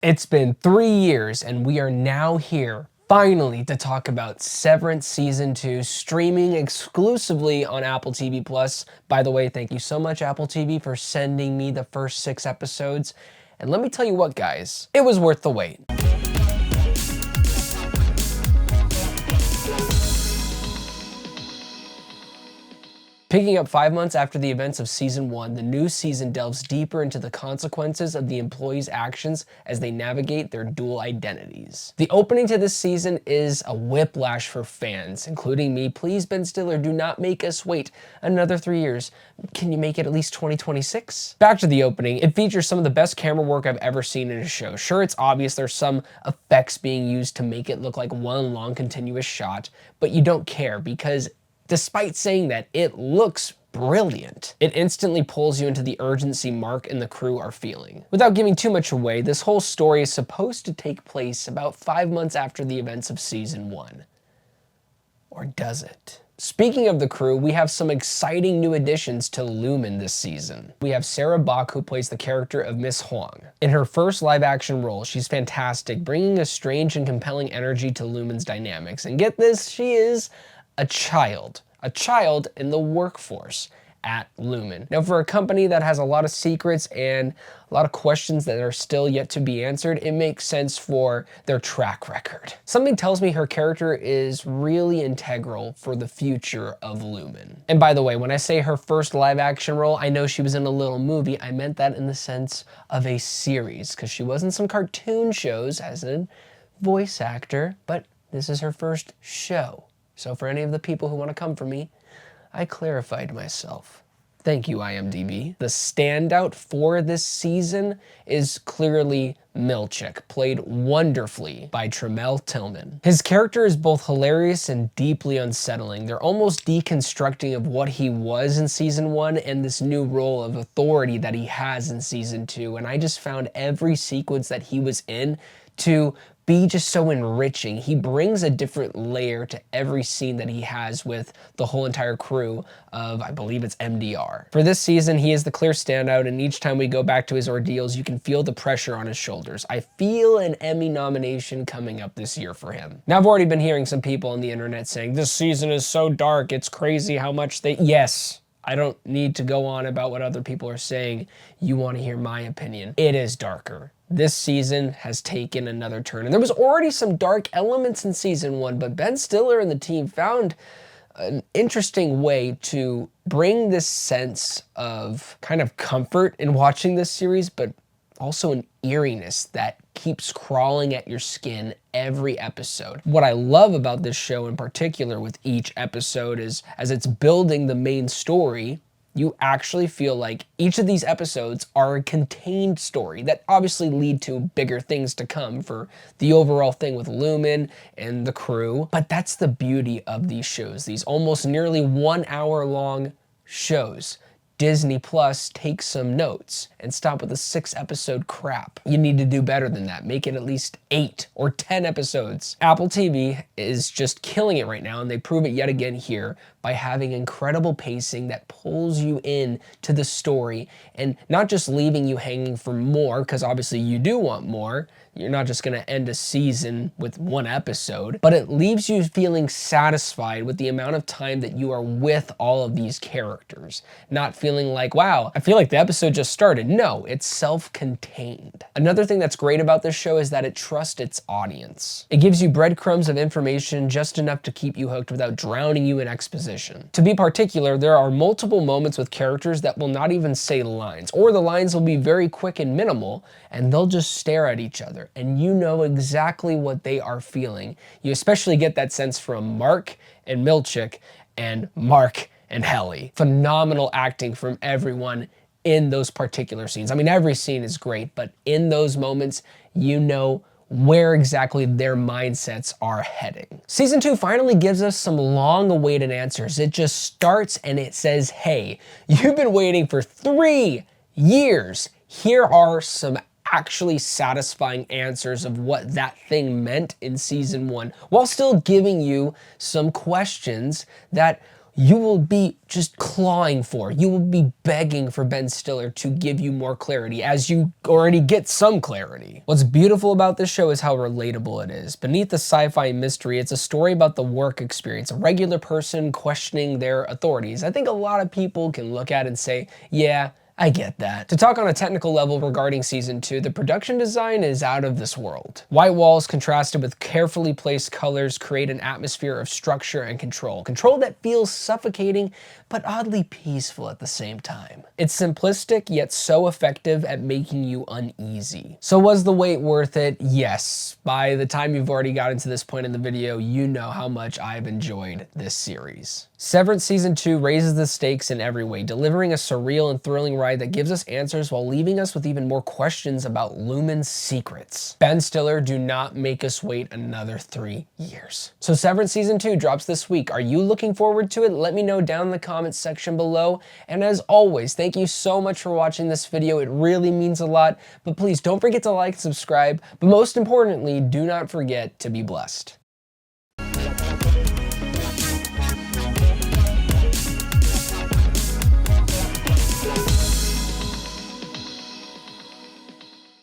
It's been 3 years and we are now here finally to talk about Severance Season 2 streaming exclusively on Apple TV Plus. By the way, thank you so much Apple TV for sending me the first 6 episodes. And let me tell you what guys, it was worth the wait. Picking up 5 months after the events of Season 1, the new season delves deeper into the consequences of the employees' actions as they navigate their dual identities. The opening to this season is a whiplash for fans, including me. Please, Ben Stiller, do not make us wait another 3 years. Can you make it at least 2026? Back to the opening, it features some of the best camera work I've ever seen in a show. Sure, it's obvious there's some effects being used to make it look like one long continuous shot, but you don't care because despite saying that, it looks brilliant. It instantly pulls you into the urgency Mark and the crew are feeling. Without giving too much away, this whole story is supposed to take place about 5 months after the events of Season 1. Or does it? Speaking of the crew, we have some exciting new additions to Lumen this season. We have Sarah Bach, who plays the character of Miss Huang. In her first live-action role, she's fantastic, bringing a strange and compelling energy to Lumen's dynamics. And get this, she is a child in the workforce at Lumen. Now, for a company that has a lot of secrets and a lot of questions that are still yet to be answered, it makes sense for their track record. Something tells me her character is really integral for the future of Lumen. And by the way, when I say her first live action role, I know she was in a little movie. I meant that in the sense of a series, because she was in some cartoon shows as a voice actor, but this is her first show. So for any of the people who want to come for me, I clarified myself. Thank you, IMDb. The standout for this season is clearly Milchick, played wonderfully by Tramell Tillman. His character is both hilarious and deeply unsettling. They're almost deconstructing of what he was in Season 1 and this new role of authority that he has in Season 2. And I just found every sequence that he was in to be just so enriching. He brings a different layer to every scene that he has with the whole entire crew of, I believe it's MDR. For this season, he is the clear standout, and each time we go back to his ordeals, you can feel the pressure on his shoulders. I feel an Emmy nomination coming up this year for him. Now, I've already been hearing some people on the internet saying, this season is so dark, it's crazy how much they... Yes, I don't need to go on about what other people are saying. You want to hear my opinion. It is darker. This season has taken another turn. And there was already some dark elements in Season 1, but Ben Stiller and the team found an interesting way to bring this sense of kind of comfort in watching this series, but also an eeriness that keeps crawling at your skin every episode. What I love about this show in particular with each episode is as it's building the main story, you actually feel like each of these episodes are a contained story that obviously lead to bigger things to come for the overall thing with Lumen and the crew. But that's the beauty of these shows, these almost nearly 1 hour long shows. Disney Plus takes some notes and stop with the 6-episode crap. You need to do better than that. Make it at least 8 or 10 episodes. Apple TV is just killing it right now, and they prove it yet again here by having incredible pacing that pulls you in to the story and not just leaving you hanging for more, because obviously you do want more. You're not just gonna end a season with 1 episode, but it leaves you feeling satisfied with the amount of time that you are with all of these characters. Not feeling like, wow, I feel like the episode just started. No, it's self-contained. Another thing that's great about this show is that it trusts its audience. It gives you breadcrumbs of information just enough to keep you hooked without drowning you in exposition. To be particular, there are multiple moments with characters that will not even say lines, or the lines will be very quick and minimal, and they'll just stare at each other. And you know exactly what they are feeling. You especially get that sense from Mark and Milchick and Mark and Helly. Phenomenal acting from everyone in those particular scenes. I mean, every scene is great, but in those moments, you know where exactly their mindsets are heading. Season 2 finally gives us some long-awaited answers. It just starts and it says, hey, you've been waiting for 3 years. Here are some actually satisfying answers of what that thing meant in Season 1, while still giving you some questions that you will be just clawing for. You will be begging for Ben Stiller to give you more clarity, as you already get some clarity. What's beautiful about this show is how relatable it is. Beneath the sci-fi mystery, it's a story about the work experience, a regular person questioning their authorities. I think a lot of people can look at it and say, yeah, I get that. To talk on a technical level regarding season 2, the production design is out of this world. White walls contrasted with carefully placed colors create an atmosphere of structure and control. Control that feels suffocating, but oddly peaceful at the same time. It's simplistic, yet so effective at making you uneasy. So was the wait worth it? Yes. By the time you've already gotten to this point in the video, you know how much I've enjoyed this series. Severance Season 2 raises the stakes in every way, delivering a surreal and thrilling ride that gives us answers while leaving us with even more questions about Lumen's secrets. Ben Stiller, do not make us wait another 3 years. So Severance Season 2 drops this week. Are you looking forward to it? Let me know down in the comments section below. And as always, thank you so much for watching this video. It really means a lot. But please don't forget to like and subscribe. But most importantly, do not forget to be blessed.